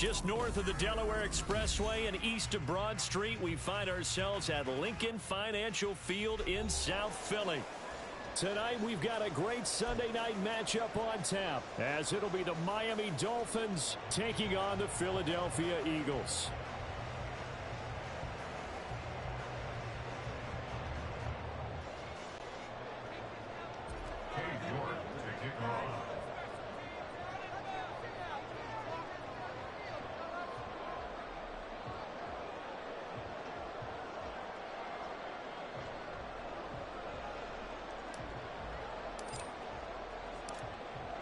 Just north of the Delaware Expressway and east of Broad Street, we find ourselves at Lincoln Financial Field in South Philly. Tonight, we've got a great Sunday night matchup on tap, as it'll be the Miami Dolphins taking on the Philadelphia Eagles.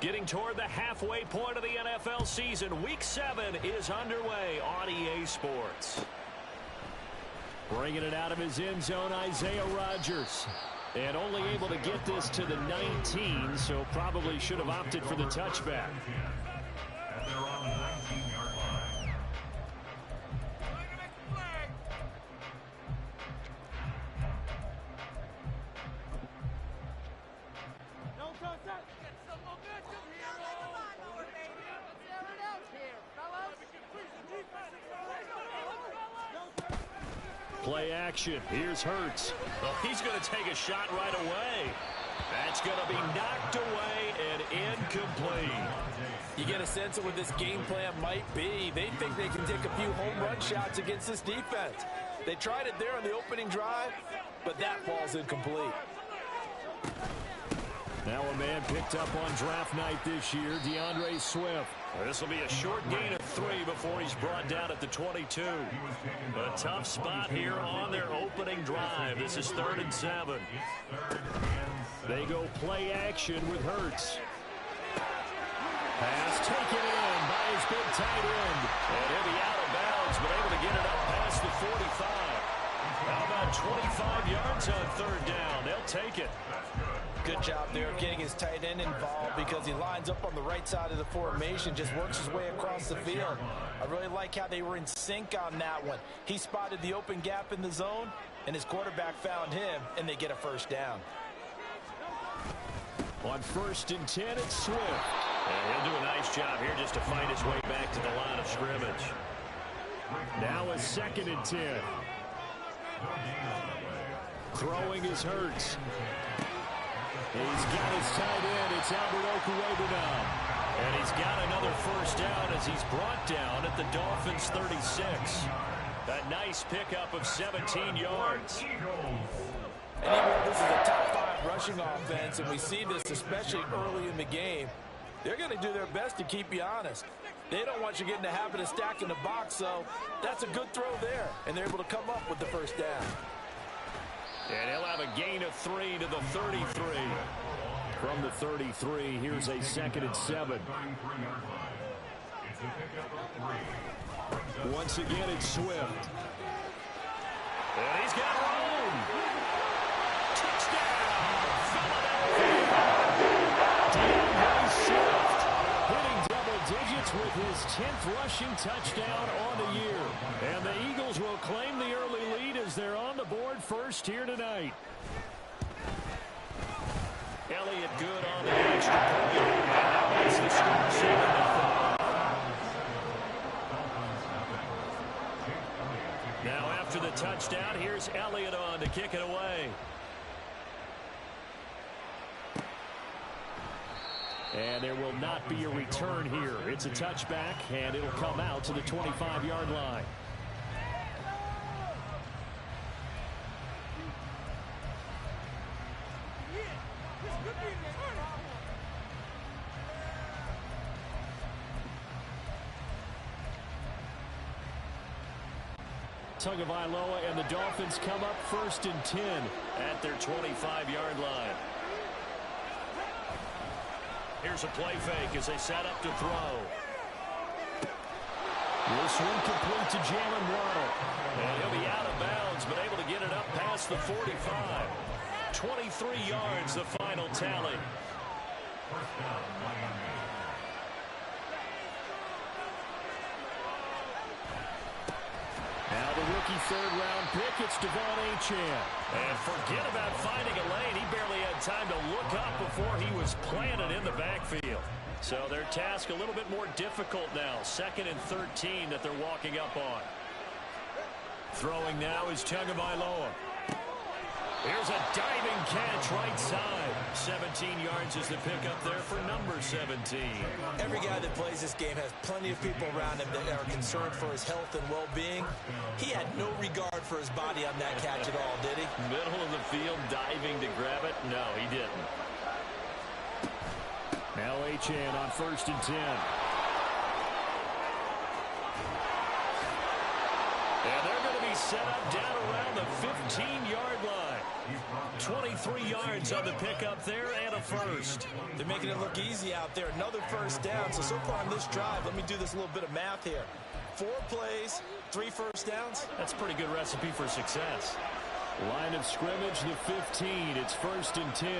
Getting toward the halfway point of the NFL season, Week 7 is underway on EA Sports. Bringing it out of his end zone, Isaiah Rodgers. And only able to get this to the 19, so probably should have opted for the touchback. Play action. Here's Hurts. Oh, he's going to take a shot right away. That's going to be knocked away and incomplete. You get a sense of what this game plan might be. They think they can take a few home run shots against this defense. They tried it there on the opening drive, but that falls incomplete. Now a man picked up on draft night this year, DeAndre Swift. This will be a short gain of 3 before he's brought down at the 22. A tough spot here on their opening drive. This is 3rd and 7. They go play action with Hurts. Pass taken in by his big tight end. And he'll be out of bounds, but able to get it up past the 45. How about 25 yards on 3rd down? They'll take it. Good job there getting his tight end involved because he lines up on the right side of the formation, just works his way across the field. I really like how they were in sync on that one. He spotted the open gap in the zone, and his quarterback found him, and they get a 1st down. On 1st and 10, it's Swift. And he'll do a nice job here just to find his way back to the line of scrimmage. Now a 2nd and 10. Throwing is Hurts. He's got his tight end. It's Albert Okuegbunam. And he's got another 1st down as he's brought down at the Dolphins' 36. A nice pickup of 17 yards. And even though this is a top 5 rushing offense, and we see this especially early in the game, they're going to do their best to keep you honest. They don't want you getting the habit of stacking the box, so that's a good throw there. And they're able to come up with the 1st down. And he'll have a gain of 3 to the 33. From the 33, here's a 2nd and 7. Once again, it's Swift. And he's got room. Touchdown, Philadelphia. DeAndre Swift hitting double digits with his 10th rushing touchdown on the year. And the Eagles will claim the early lead as they're on the board first here tonight. Elliott good on the extra point. And that makes the score 7-0. Now after the touchdown, here's Elliott on to kick it away. And there will not be a return here. It's a touchback, and it'll come out to the 25-yard line. Tagovailoa and the Dolphins come up 1st and 10 at their 25-yard line. Here's a play fake as they set up to throw. This one complete to Jalen Waddle. And he'll be out of bounds, but able to get it up past the 45. 23 yards, the final tally. Now the rookie rookie third-round pick. It's Devon Achane. And forget about finding a lane. He barely had time to look up before he was planted in the backfield. So their task a little bit more difficult now. 2nd and 13 that they're walking up on. Throwing now is Tagovailoa. Here's a diving catch right side. 17 yards is the pickup there for number 17. Every guy that plays this game has plenty of people around him that are concerned for his health and well-being. He had no regard for his body on that catch at all, did he? Middle of the field, diving to grab it. No, he didn't. Now Achane on 1st and 10. And they're going to be set up down around the 15-yard line. 23 yards on the pickup there and a first. They're making it look easy out there. Another first down. So far on this drive, let me do this little bit of math here. 4 plays, 3 first downs. That's a pretty good recipe for success. Line of scrimmage, the 15. It's 1st and 10.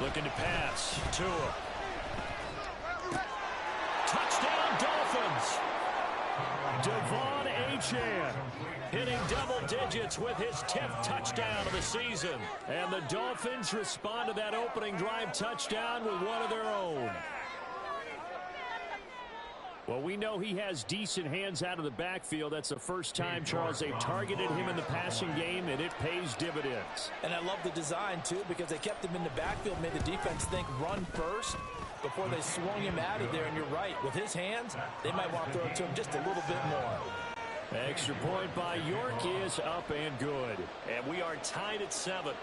Looking to pass. Tua. Touchdown, Dolphins. Devon Achane hitting double digits with his 10th touchdown of the season. And the Dolphins respond to that opening drive touchdown with one of their own. Well, we know he has decent hands out of the backfield. That's the first time, Charles, they've targeted him in the passing game, and it pays dividends. And I love the design, too, because they kept him in the backfield, made the defense think run first before they swung him out of there. And you're right, with his hands, they might want to throw it to him just a little bit more. Extra point by York is up and good. And we are tied at 7.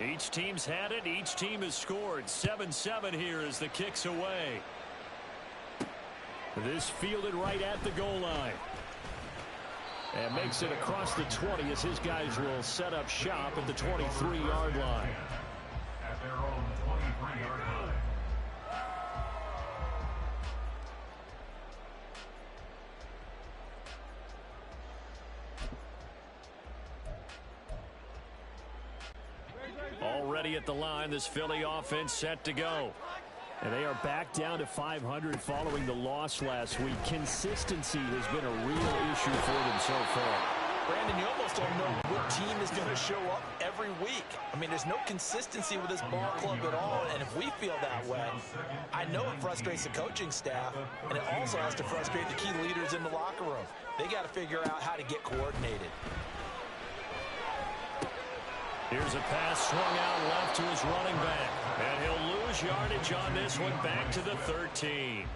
Each team's had it. Each team has scored. 7-7 here as the kick's away. This fielded right at the goal line. And makes it across the 20 as his guys will set up shop at the 23-yard line. At their own 23-yard line. Already at the line, this Philly offense set to go. And they are back down to 500 following the loss last week. Consistency has been a real issue for them so far. Brandon, you almost don't know what team is going to show up every week. I mean, there's no consistency with this ball club at all, and if we feel that way, I know it frustrates the coaching staff, and it also has to frustrate the key leaders in the locker room. They got to figure out how to get coordinated. Here's a pass swung out left to his running back. And he'll lose yardage on this one back to the 13.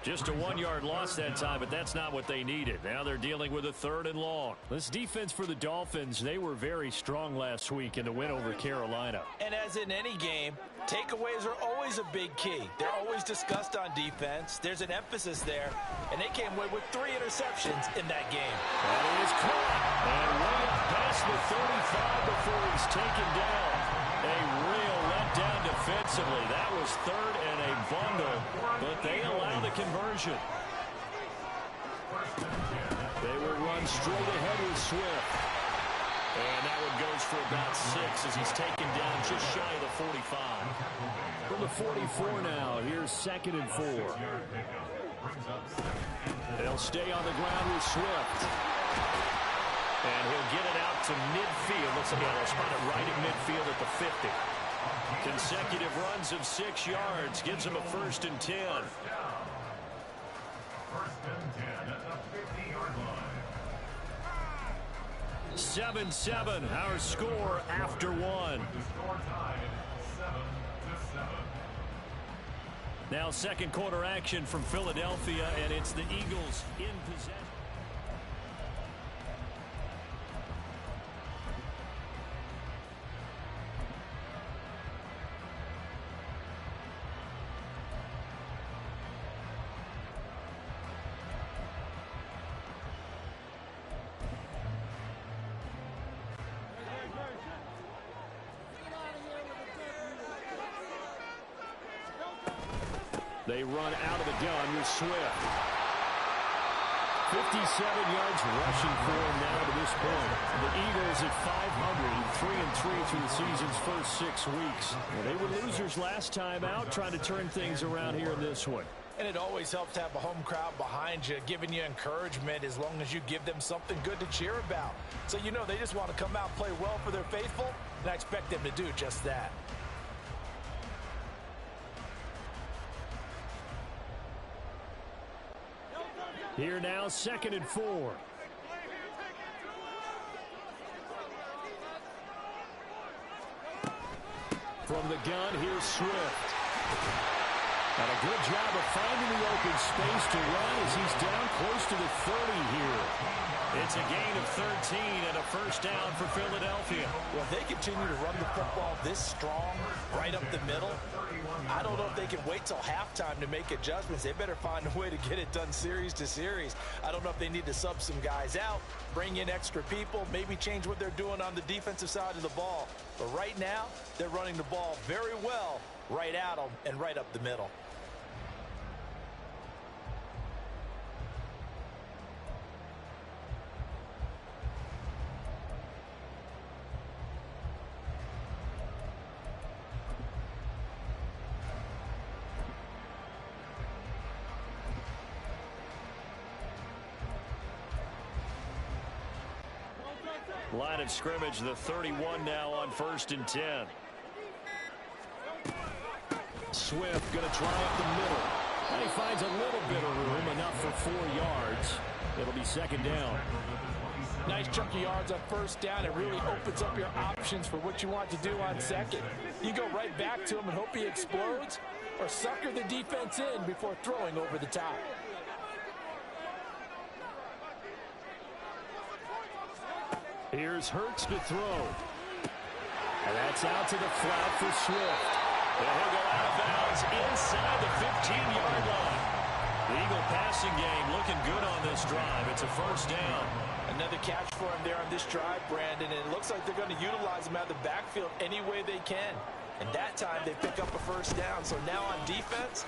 Just a 1-yard loss that time, but that's not what they needed. Now they're dealing with a 3rd and long. This defense for the Dolphins, they were very strong last week in the win over Carolina. And as in any game, takeaways are always a big key. They're always discussed on defense. There's an emphasis there, and they came away with 3 interceptions in that game. That is caught. And way up past the 35 before he's taken down. A real letdown defensively. That was 3rd and a bundle, but they allow the conversion. They will run straight ahead with Swift. And that one goes for about 6 as he's taken down just shy of the 45. From the 44 now, here's 2nd and 4. They'll stay on the ground with Swift. And he'll get it out to midfield. Looks like he'll spot it right at midfield at the 50. Consecutive runs of 6 yards gives him a 1st and 10. 1st and 10 at the 50-yard line. 7-7, our score after 1. Now 2nd quarter action from Philadelphia, and it's the Eagles in possession. They run out of the gun with Swift. 57 yards rushing for him now to this point. The Eagles at 500, 3-3 through the season's first 6 weeks. Well, they were losers last time out, trying to turn things around here in this one. And it always helps to have a home crowd behind you, giving you encouragement as long as you give them something good to cheer about. So you know they just want to come out and play well for their faithful, and I expect them to do just that. Here now, 2nd and 4. From the gun, here's Swift. And a good job of finding the open space to run as he's down close to the 30 here. It's a gain of 13 and a first down for Philadelphia. Well, if they continue to run the football this strong, right up the middle, I don't know if they can wait till halftime to make adjustments. They better find a way to get it done series to series. I don't know if they need to sub some guys out, bring in extra people, maybe change what they're doing on the defensive side of the ball. But right now, they're running the ball very well right at them and right up the middle. Line of scrimmage, the 31 now on 1st and 10. Swift going to try up the middle. And he finds a little bit of room, enough for 4 yards. It'll be 2nd down. Nice chunky yards on 1st down. It really opens up your options for what you want to do on 2nd. You go right back to him and hope he explodes, or sucker the defense in before throwing over the top. Here's Hurts to throw. And that's out to the flat for Swift. And he'll go out of bounds inside the 15-yard line. The Eagle passing game looking good on this drive. It's a first down. Another catch for him there on this drive, Brandon, and it looks like they're going to utilize him out of the backfield any way they can. And that time they pick up a first down. So now on defense,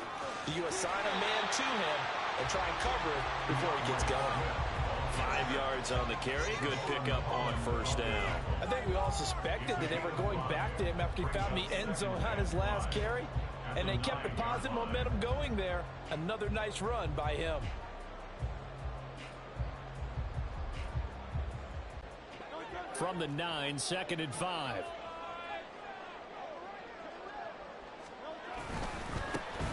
you assign a man to him and try and cover it before he gets going. 5 yards on the carry. Good pickup on 1st down. I think we all suspected that they were going back to him after he found the end zone on his last carry, and they kept the positive momentum going there. Another nice run by him. From the 9, 2nd and 5.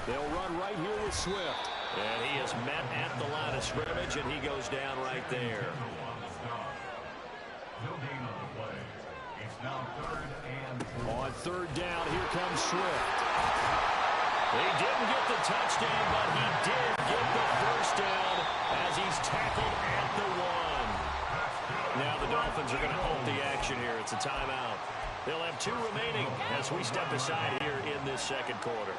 They'll run right here with Swift. And he is met at the line of scrimmage, and he goes down right there. On 3rd down, here comes Swift. He didn't get the touchdown, but he did get the first down as he's tackled at the 1. Now the Dolphins are going to halt the action here. It's a timeout. They'll have 2 remaining as we step aside here in this 2nd quarter.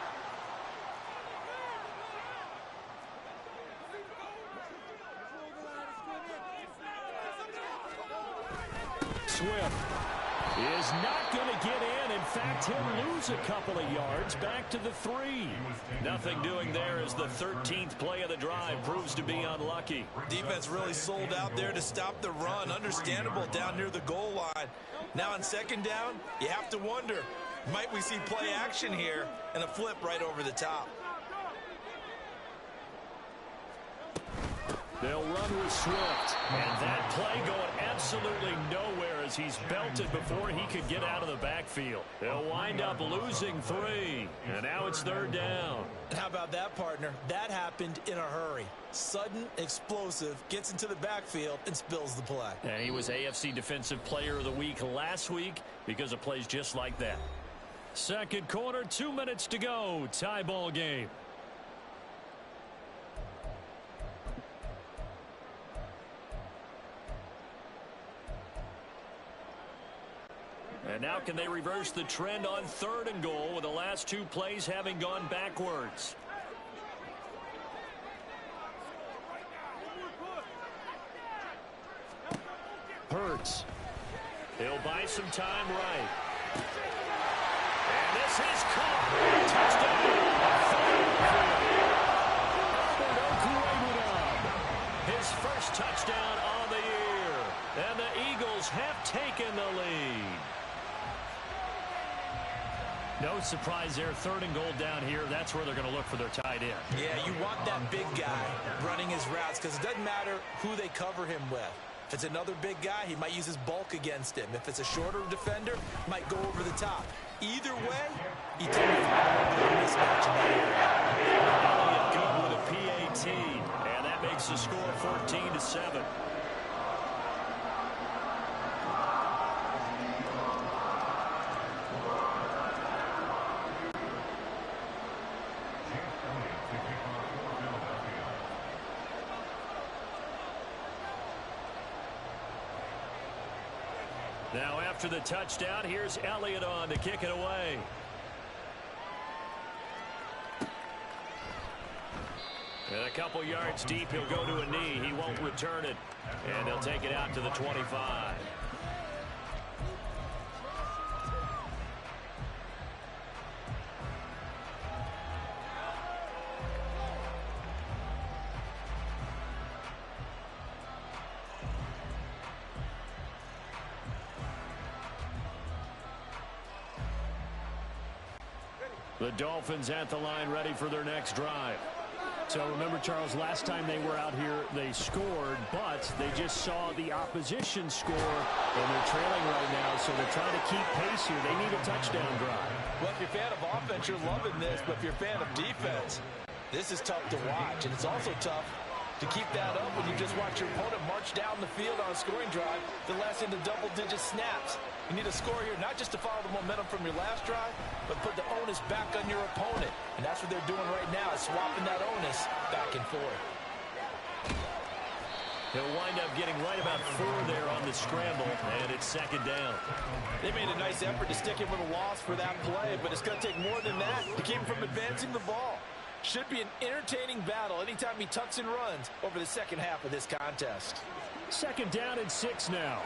Swift is not going to get in. In fact, he'll lose a couple of yards back to the 3. Nothing doing there as the 13th play of the drive proves to be unlucky. Defense really sold out there to stop the run. Understandable down near the goal line. Now on 2nd down, you have to wonder, might we see play action here and a flip right over the top? They'll run with Swift. And that play going absolutely nowhere as he's belted before he could get out of the backfield. They'll wind up losing 3. And now it's 3rd down. How about that, partner? That happened in a hurry. Sudden, explosive, gets into the backfield and spills the play. And he was AFC Defensive Player of the Week last week because of plays just like that. 2nd quarter, 2 minutes to go. Tie ball game. And now can they reverse the trend on 3rd and goal with the last 2 plays having gone backwards? Hurts. He'll buy some time right. And this is caught. Touchdown. His first No surprise there. 3rd and goal down here. That's where they're going to look for their tight end. Yeah, you want that big guy running his routes because it doesn't matter who they cover him with. If it's another big guy, he might use his bulk against him. If it's a shorter defender, he might go over the top. Either way, you tend to find a little bit of mismatch in that area. Elliott good with a PAT, and that makes the score 14-7. Now after the touchdown, here's Elliott on to kick it away. And a couple yards deep, he'll go to a knee. He won't return it. And they'll take it out to the 25. The Dolphins at the line, ready for their next drive. So remember, Charles, last time they were out here, they scored, but they just saw the opposition score, and they're trailing right now, so they're trying to keep pace here. They need a touchdown drive. Well, if you're a fan of offense, you're loving this, but if you're a fan of defense, this is tough to watch, and it's also tough to keep that up when you just watch your opponent march down the field on a scoring drive that lasts into double-digit snaps. You need a score here, not just to follow the momentum from your last drive, but put the onus back on your opponent. And that's what they're doing right now, is swapping that onus back and forth. He'll wind up getting right about 4 there on the scramble, and it's 2nd down. They made a nice effort to stick him with a loss for that play, but it's going to take more than that to keep him from advancing the ball. Should be an entertaining battle anytime he tucks and runs over the second half of this contest. 2nd down and 6 now.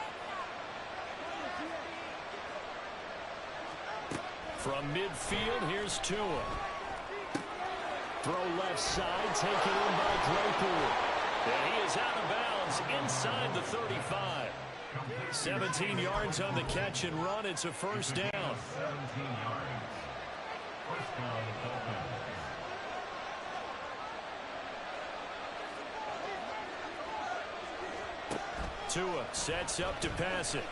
From midfield, here's Tua. Throw left side, taken in by Claypool. And he is out of bounds inside the 35. 17 yards on the catch and run. It's a 1st down. 17 yards. 1st down, Dolphins. Tua sets up to pass it.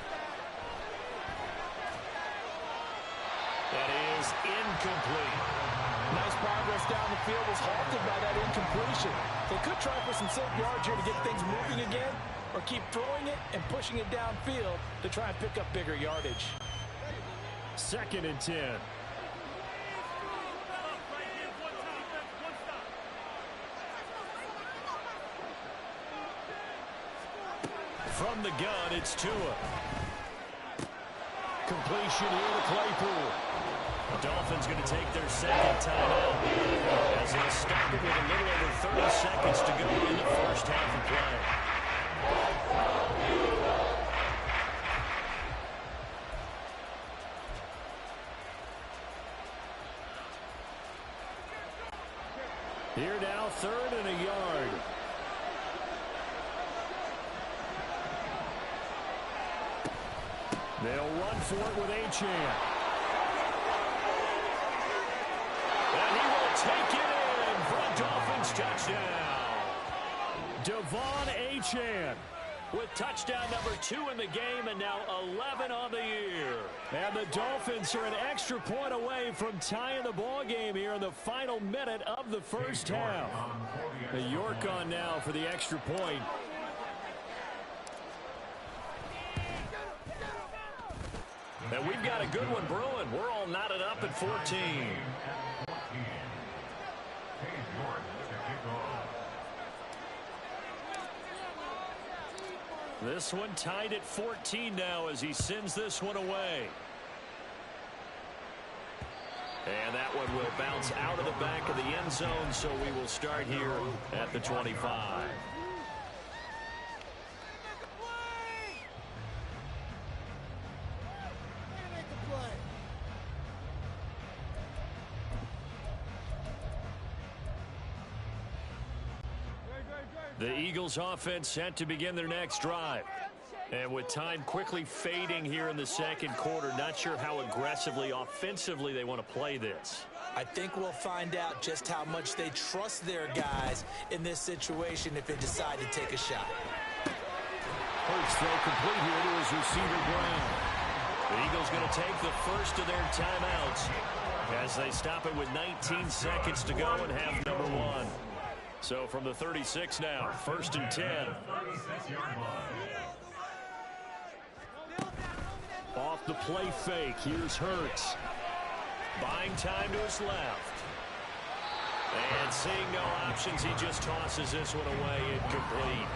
That is incomplete. Nice progress down the field, was halted by that incompletion. They could try for some safe yards here to get things moving again, or keep throwing it and pushing it downfield to try and pick up bigger yardage. 2nd and 10. From the gun, it's Tua. Completion here to Claypool. The Dolphins going to take their 2nd timeout as they stop it with a little over 30 seconds to go in the 1st half of play. Here now, 3rd and a yard. They'll run for it with Achane. And he will take it in for a Dolphins touchdown. Devon Achane with touchdown number 2 in the game, and now 11 on the year. And the Dolphins are an extra point away from tying the ball game here in the final minute of the 1st half. The York on now for the extra point. And we've got a good one brewing. We're all knotted up at 14. This one tied at 14 now as he sends this one away. And that one will bounce out of the back of the end zone, so we will start here at the 25. The Eagles offense set to begin their next drive. And with time quickly fading here in the second quarter, not sure how aggressively, offensively they want to play this. I think we'll find out just how much they trust their guys in this situation if they decide to take a shot. Hurts throw complete here to his receiver, Brown. The Eagles going to take the first of their timeouts as they stop it with 19 seconds to go in half number one. So from the 36 now, 1st and 10. Off the play fake, here's Hurts. Buying time to his left. And seeing no options, he just tosses this one away, incomplete.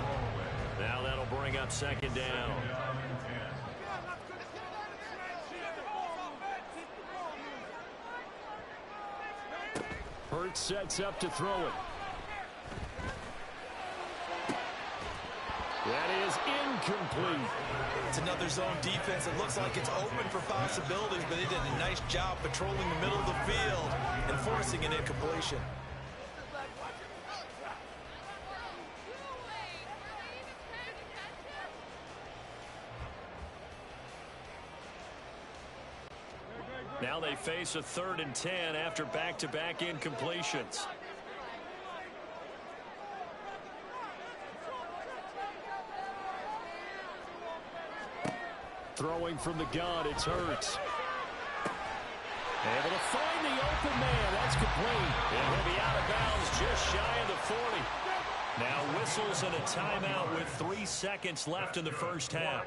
Now that'll bring up 2nd down. Hurts sets up to throw it. That is incomplete. It's another zone defense. It looks like it's open for possibilities, but they did a nice job patrolling the middle of the field and forcing an incompletion. Now they face a 3rd and 10 after back-to-back incompletions. Throwing from the gun, it's Hurts. Able to find the open man. That's complete. And he'll be out of bounds just shy of the 40. Now whistles and a timeout with 3 seconds left in the first half.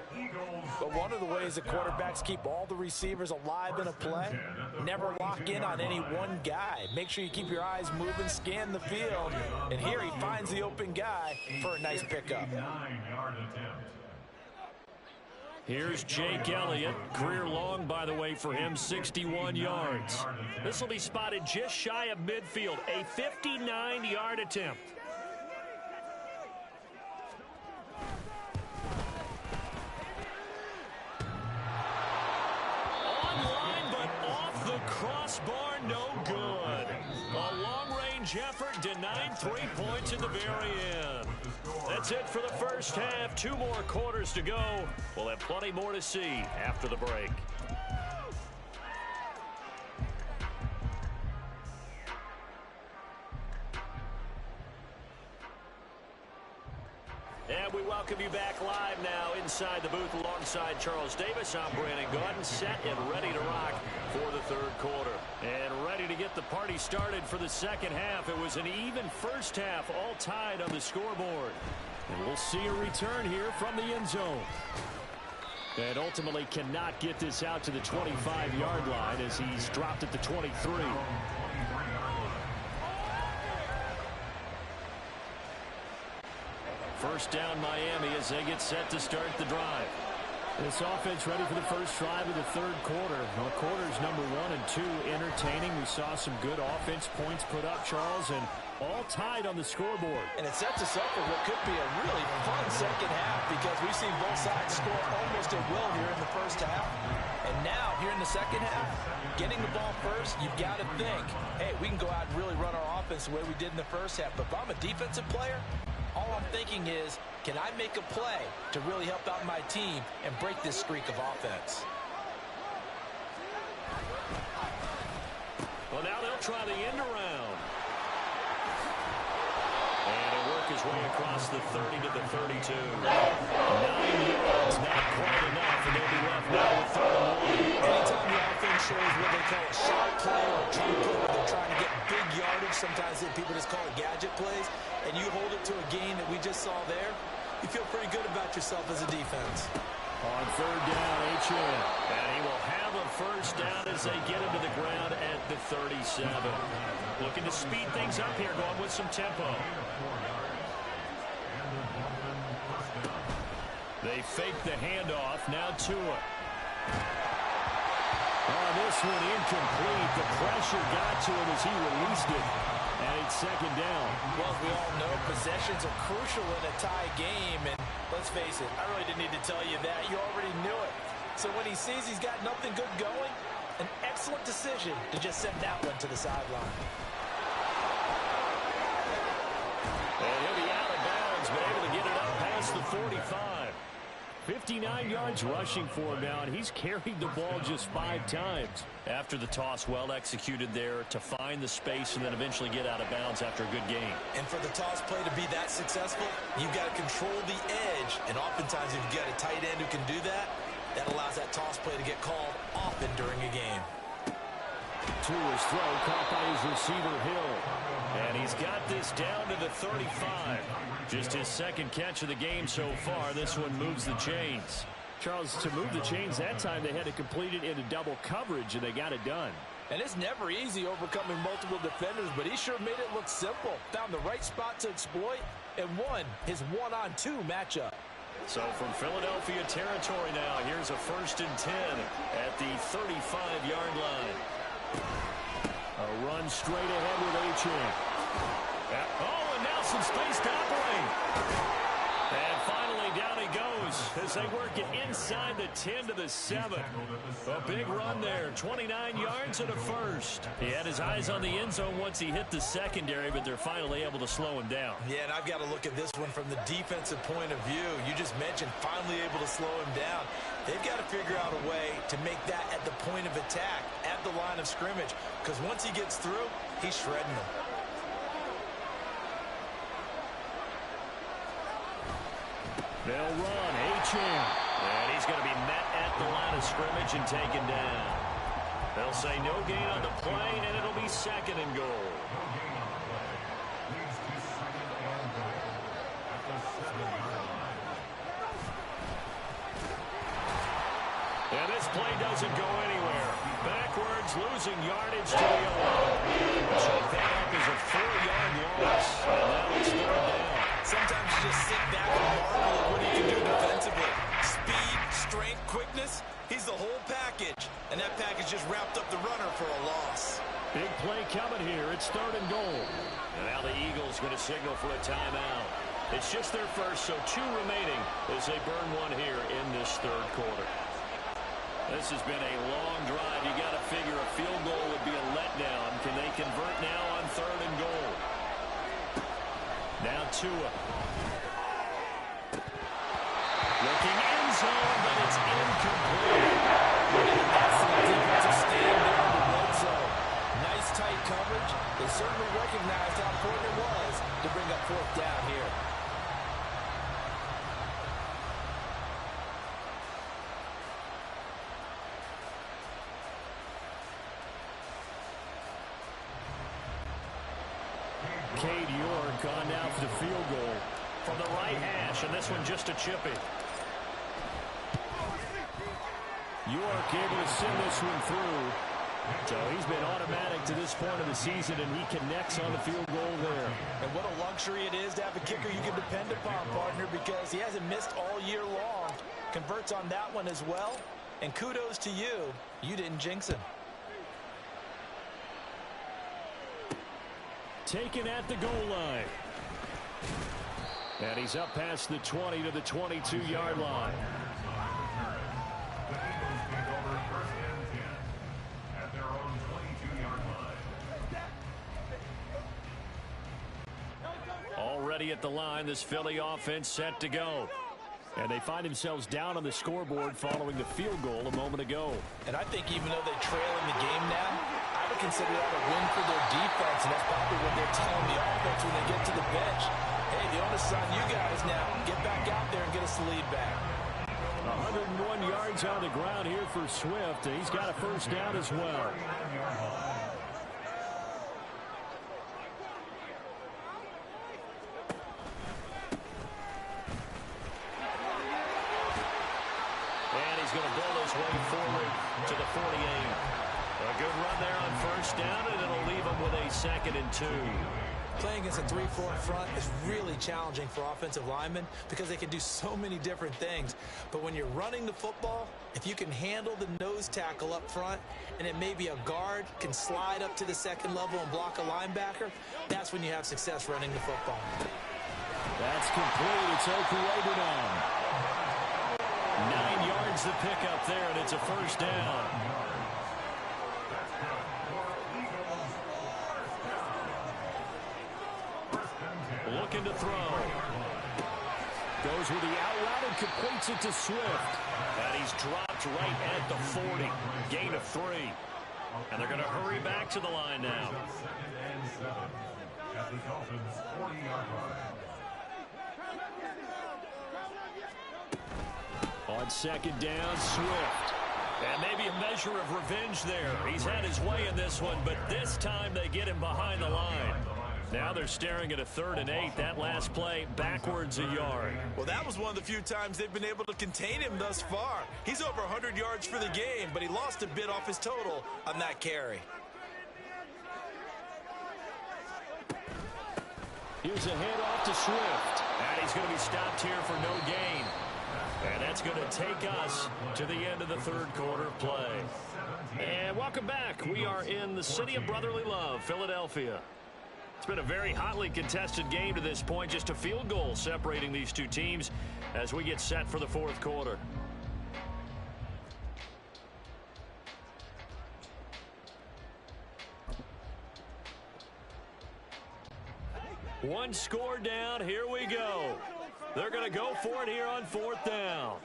But one of the ways that quarterbacks keep all the receivers alive in a play, never lock in on any one guy. Make sure you keep your eyes moving, scan the field. And here he finds the open guy for a nice pickup. Here's Jake Elliott. Career long, by the way, for him, 61 yards. This will be spotted just shy of midfield. A 59-yard attempt. Online, but off the crossbar, no good. A long-range effort denied 3 points at the very end. That's it for the first half. 2 more quarters to go. We'll have plenty more to see after the break. And we welcome you back live now inside the booth alongside Charles Davis. I'm Brandon Gaudin, set and ready to rock for the 3rd quarter. And ready to get the party started for the second half. It was an even first half, all tied on the scoreboard. And we'll see a return here from the end zone. And ultimately cannot get this out to the 25-yard line as he's dropped at the 23. First down Miami as they get set to start the drive. This offense ready for the first drive of the 3rd quarter. Well, quarters number 1 and 2 entertaining. We saw some good offense points put up, Charles, and all tied on the scoreboard. And it sets us up for what could be a really fun second half because we've seen both sides score almost at will here in the first half. And now, here in the second half, getting the ball first, you've got to think, hey, we can go out and really run our offense the way we did in the first half. But if I'm a defensive player, all I'm thinking is, can I make a play to really help out my team and break this streak of offense? Well, now they'll try the end around. And he'll work his way across the 30 to the 32. 9 yards, not quite enough, and they'll be left now with 3rd and 1. Anytime the offense shows what they call a shot play or a chunk play where they're trying to get big yardage, sometimes people just call it gadget plays, and you hold it to a gain that we just saw there, you feel pretty good about yourself as a defense. On 3rd down, H.N. And he will have a first down as they get him to the ground at the 37. Looking to speed things up here, going with some tempo. They fake the handoff, now Tua. Oh, this one incomplete. The pressure got to him as he released it. And it's 2nd down. Well, as we all know, possessions are crucial in a tie game. And let's face it, I really didn't need to tell you that. You already knew it. So when he sees he's got nothing good going, an excellent decision to just send that one to the sideline. And he'll be out of bounds, but able to get it up past the 45. 59 yards rushing for him now, and he's carried the ball just 5 times. After the toss, well executed there to find the space and then eventually get out of bounds after a good game. And for the toss play to be that successful, you've got to control the edge. And oftentimes if you've got a tight end who can do that, that allows that toss play to get called often during a game. To his throw, caught by his receiver, Hill. And he's got this down to the 35. Just his second catch of the game so far. This one moves the chains. Charles, to move the chains that time, they had to complete it into double coverage, and they got it done. And it's never easy overcoming multiple defenders, but he sure made it look simple. Found the right spot to exploit and won his 1-on-2 matchup. So from Philadelphia territory now, here's a 1st and 10 at the 35-yard line. A run straight ahead with Achane. Oh, and now some space to operate. And finally down he goes as they work it inside the 10 to the 7. A big run there, 29 yards and a first. He had his eyes on the end zone once he hit the secondary, but they're finally able to slow him down. Yeah, and I've got to look at this one from the defensive point of view. You just mentioned finally able to slow him down. They've got to figure out a way to make that at the point of attack, at the line of scrimmage, because once he gets through, he's shredding them. They'll run, Achane. And he's going to be met at the line of scrimmage and taken down. They'll say no gain on the play, and it'll be 2nd and goal. And this play doesn't go anywhere. Backwards, losing yardage to the 11. So that up is a 4-yard loss. And now it's 3rd down. Sometimes you just sit back and marvel at what he can do defensively. Speed, strength, quickness, he's the whole package. And that package just wrapped up the runner for a loss. Big play coming here. It's 3rd and goal. And now the Eagles going to signal for a timeout. It's just their first, so 2 remaining as they burn one here in this 3rd quarter. This has been a long drive. You got to figure a field goal would be a letdown. Can they convert now on 3rd and goal? Now Tua. Looking end zone, but it's incomplete. That's the defensive stand there in the red zone. Nice tight coverage. They certainly recognized how important it was to bring up 4th down here. Cade York on now for the field goal from the right hash, and this one just a chippy. York able to send this one through. So he's been automatic to this point of the season, and he connects on the field goal there. And what a luxury it is to have a kicker you can depend upon, partner, because he hasn't missed all year long. Converts on that one as well. And kudos to you. You didn't jinx him. Taken at the goal line. And he's up past the 20 to the 22-yard line. The Eagles take over 1st and 10 at their own 22-yard line. Already at the line, this Philly offense set to go. And they find themselves down on the scoreboard following the field goal a moment ago. And I think even though they trail in the game now, I would consider that a win for their defense, and that's probably what they're telling the offense when they get to the bench. Hey, the onus is on you guys now. Get back out there and get us the lead back. 101 yards on the ground here for Swift, and he's got a 1st down as well. And he's going to build his way forward to the 48. A good run there on 1st down, and it'll leave him with a 2nd and 2. Playing against a 3-4 front is really challenging for offensive linemen because they can do so many different things. But when you're running the football, if you can handle the nose tackle up front, and it may be a guard can slide up to the 2nd level and block a linebacker, that's when you have success running the football. That's complete. It's Okuwebunam. 9 yards to pick up there, and it's a 1st down. Looking to throw. Goes with the out route and completes it to Swift. And he's dropped right at the 40. Gain of 3. And they're going to hurry back to the line now. Second and 7 at the Dolphins' 40-yard line. On second down, Swift. And maybe a measure of revenge there. He's had his way in this one, but this time they get him behind the line. Now they're staring at a 3rd and 8. That last play backwards a yard. Well, that was one of the few times they've been able to contain him thus far. He's over 100 yards for the game, but he lost a bit off his total on that carry. Here's a handoff to Swift. And he's going to be stopped here for no gain. And that's going to take us to the end of the 3rd quarter play. And welcome back. We are in the city of brotherly love, Philadelphia. It's been a very hotly contested game to this point. Just a field goal separating these two teams as we get set for the 4th quarter. One score down. Here we go. They're going to go for it here on 4th down.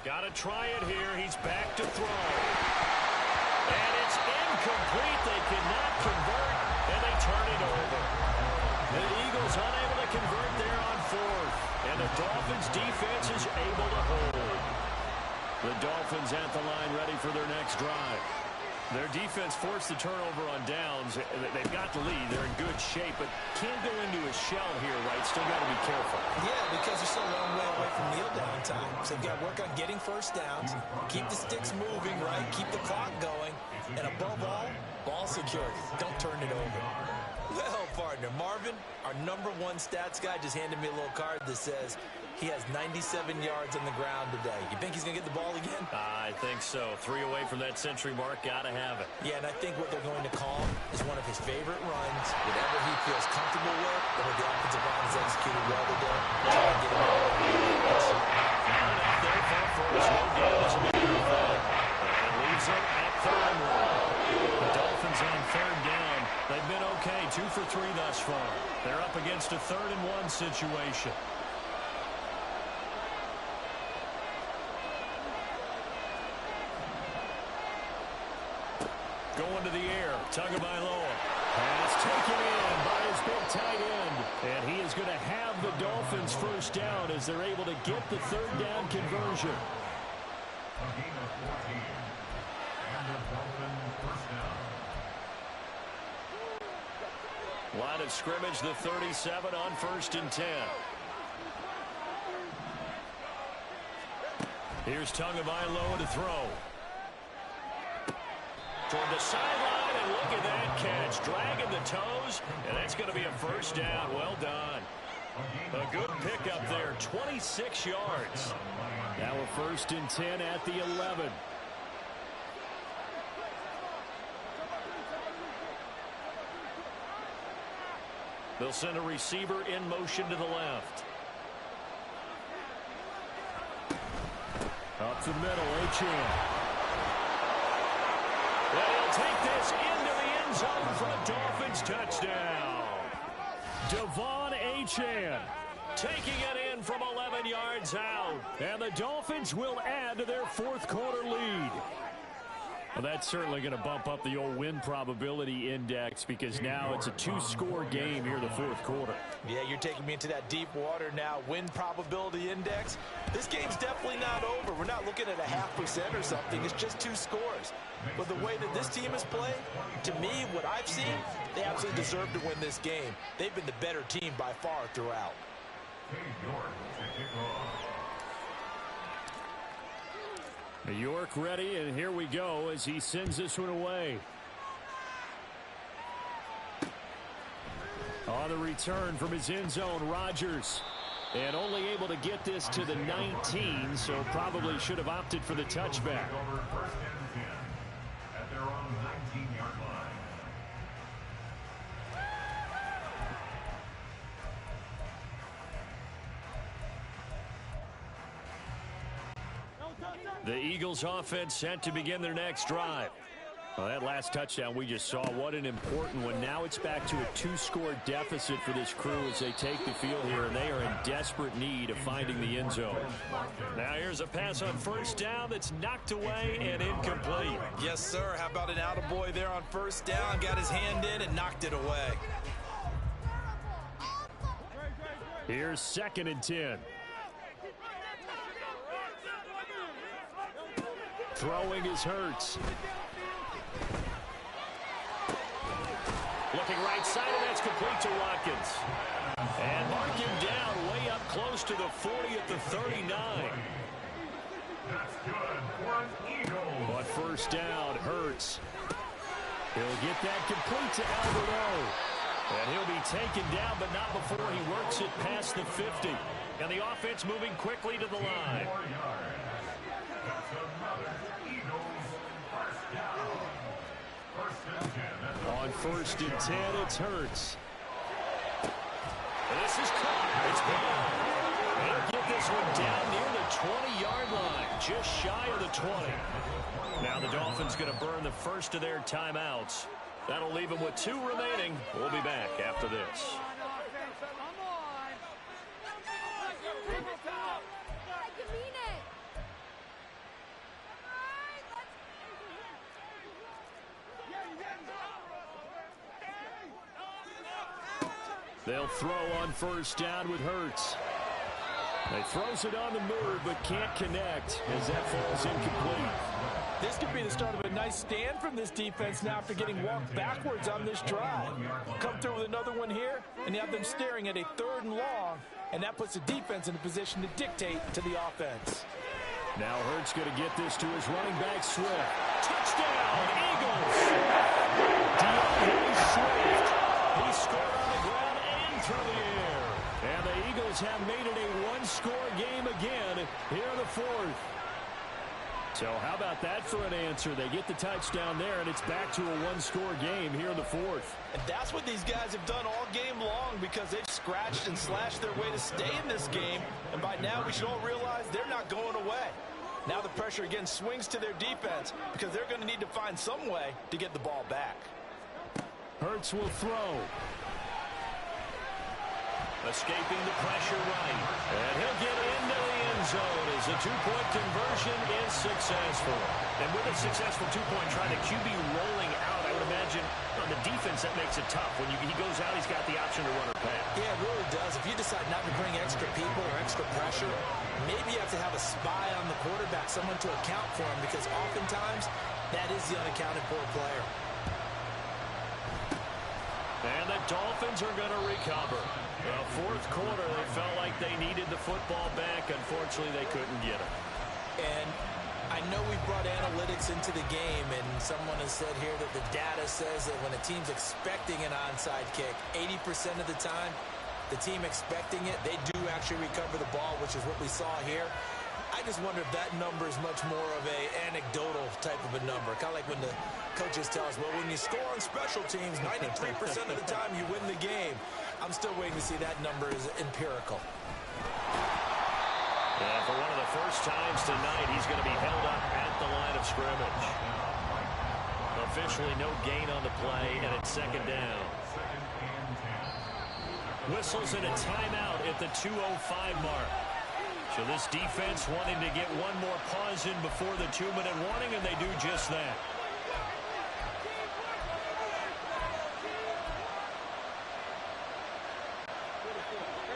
Got to try it here. He's back to throw. And it's incomplete. They cannot convert, and they turn it over. The Eagles unable to convert there on 4th. And the Dolphins defense is able to hold. The Dolphins at the line ready for their next drive. Their defense forced the turnover on downs. They've got the lead. They're in good shape, but can't go into a shell here, right? Still got to be careful. Yeah, because they're so long way away from kneel down time. So they've got to work on getting first downs, keep the sticks moving, right? Keep the clock going. And above all, ball security. Don't turn it over. Well, partner, Marvin, our #1 stats guy, just handed me a little card that says he has 97 yards on the ground today. You think he's going to get the ball again? I think so. 3 away from that century mark. Got to have it. Yeah, and I think what they're going to call is one of his favorite runs, whatever he feels comfortable with, and what the offensive line has executed well today. They're going to get him all over the defense. And out there for first. No damage to the field. And leaves it at 3rd and 1. The Dolphins on 3rd down. They've been okay. 2 for 3 thus far. They're up against a 3rd and 1 situation. Going to the air. Tagovailoa. Pass taken in by his big tight end. And he is going to have the Dolphins first down as they're able to get the 3rd down conversion. A gain of 14. And the Dolphins first down. Line of scrimmage, the 37 on 1st and 10. Here's Tagovailoa to throw. Toward the sideline, and look at that catch. Dragging the toes, and that's going to be a first down. Well done. A good pickup there, 26 yards. Now a 1st and 10 at the 11. They'll send a receiver in motion to the left. Up the middle, Achane. Well, he'll take this into the end zone for a Dolphins touchdown. Devon Achane taking it in from 11 yards out. And the Dolphins will add to their 4th quarter lead. Well, that's certainly going to bump up the old win probability index because now it's a 2-score game here in the 4th quarter. Yeah, you're taking me into that deep water now. Win probability index. This game's definitely not over. We're not looking at a 0.5% or something. It's just 2 scores. But the way that this team has played, to me, what I've seen, they absolutely deserve to win this game. They've been the better team by far throughout. New York ready, and here we go as he sends this one away. On the return from his end zone, Rodgers. And only able to get this to the 19, so probably should have opted for the touchback. First and 10 at their own 19-yard line. The Eagles offense set to begin their next drive. Well, that last touchdown we just saw, what an important one. Now it's back to a 2-score deficit for this crew as they take the field here, and they are in desperate need of finding the end zone. Now here's a pass on first down that's knocked away and incomplete. Yes, sir. How about an attaboy there on first down? Got his hand in and knocked it away. Here's 2nd and 10. Throwing is Hurts. Looking right side, and that's complete to Watkins. And mark him down way up close to the 40 at the 39. That's good for an Eagle. But first down, Hurts. He'll get that complete to Alberto. And he'll be taken down, but not before he works it past the 50. And the offense moving quickly to the line. 4 yards. That's another Eagles first down. 1st and 10. On 1st and 10, it's Hurts. And this is caught. It's gone. They'll get this one down near the 20-yard line, just shy of the 20. Now the Dolphins going to burn the first of their timeouts. That'll leave them with 2 remaining. We'll be back after this. They'll throw on first down with Hurts. They throws it on the move, but can't connect as that falls incomplete. This could be the start of a nice stand from this defense now after getting walked backwards on this drive. Come through with another one here, and you have them staring at a 3rd and long, and that puts the defense in a position to dictate to the offense. Now Hurts going to get this to his running back, Swift. Touchdown, Eagles! DeAndre Swift. He scored on the ground and through the air. And the Eagles have made it a 1-score game again here in the 4th. So how about that for an answer? They get the touchdown there, and it's back to a 1-score game here in the 4th. And that's what these guys have done all game long because they've scratched and slashed their way to stay in this game. And by now, we should all realize they're not going away. Now the pressure again swings to their defense because they're going to need to find some way to get the ball back. Hurts will throw. Escaping the pressure right. And he'll get into the end zone as the 2-point conversion is successful. And with a successful 2-point try, the QB rolling out, I would imagine on the defense that makes it tough. When he goes out, he's got the option to run or pass. Yeah, it really does. If you decide not to bring extra people or extra pressure, maybe you have to have a spy on the quarterback, someone to account for him, because oftentimes that is the unaccounted for player. And the Dolphins are going to recover. The 4th quarter, they felt like they needed the football back. Unfortunately, they couldn't get it. And I know we brought analytics into the game, and someone has said here that the data says that when a team's expecting an onside kick, 80% of the time, the team expecting it, they do actually recover the ball, which is what we saw here. I just wonder if that number is much more of a anecdotal type of a number. Kind of like when the coaches tell us, well, when you score on special teams, 93% of the time you win the game. I'm still waiting to see that number is empirical. And for one of the first times tonight, he's going to be held up at the line of scrimmage. Officially no gain on the play, and it's 2nd down. Whistles and a timeout at the 2:05 mark. So this defense wanting to get one more pause in before the 2-minute warning, and they do just that.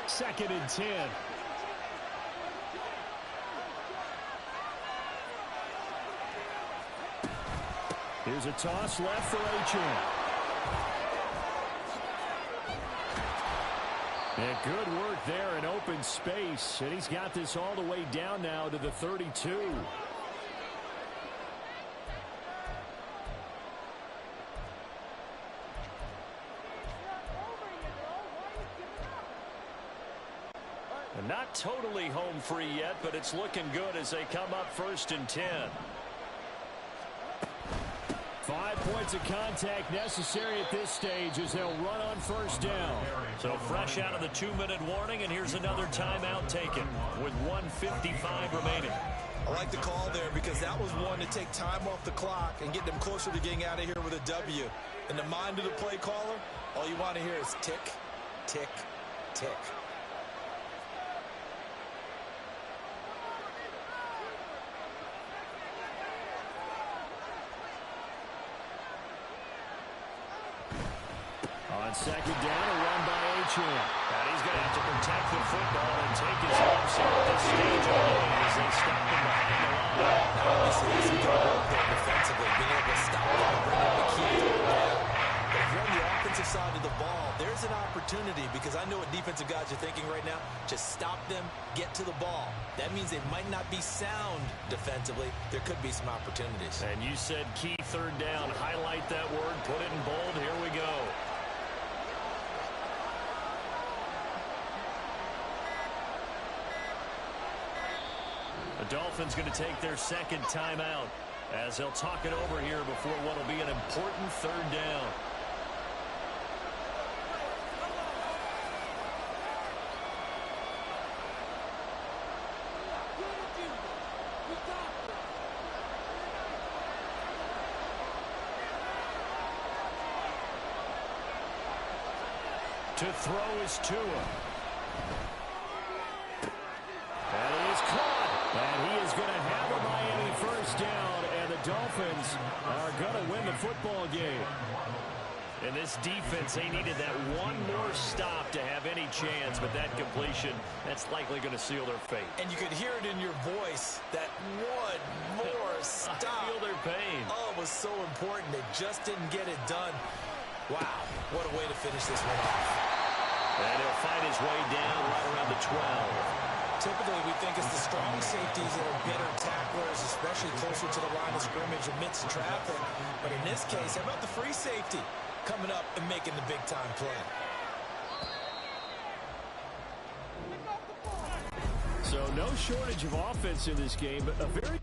Second and 10. Here's a toss left for Achane. And good work there in open space. And he's got this all the way down now to the 32. And not totally home free yet, but it's looking good as they come up 1st and 10. 5 points of contact necessary at this stage as they'll run on first down. So fresh out of the 2-minute warning, and here's another timeout taken with 1:55 remaining. I like the call there because that was one to take time off the clock and get them closer to getting out of here with a W. In the mind of the play caller, all you want to hear is tick, tick, tick. On second down, a run by Achane. And he's going to have to protect the football and take his lumps here at this stage of the game as they stop him behind the line. Now, obviously, this is good work there defensively, being able to stop them and bring up the key third down. But if you're on the offensive side of the ball, there's an opportunity because I know what defensive guys are thinking right now. Just stop them, get to the ball. That means they might not be sound defensively. There could be some opportunities. And you said key third down. Highlight that word, put it in bold. Here we go. The Dolphins going to take their second timeout as they'll talk it over here before what will be an important third down. To throw is Tua. And he is caught. And he is going to have a Miami first down. And the Dolphins are going to win the football game. And this defense, they needed that one more stop to have any chance. But that completion, that's likely going to seal their fate. And you could hear it in your voice, that one more stop. I feel their pain. Oh, it was so important. They just didn't get it done. Wow, what a way to finish this one off. And he'll find his way down right around the 12. Typically, we think it's the strong safeties that are better tacklers, especially closer to the line of scrimmage amidst traffic. But in this case, how about the free safety coming up and making the big-time play? So no shortage of offense in this game, but a very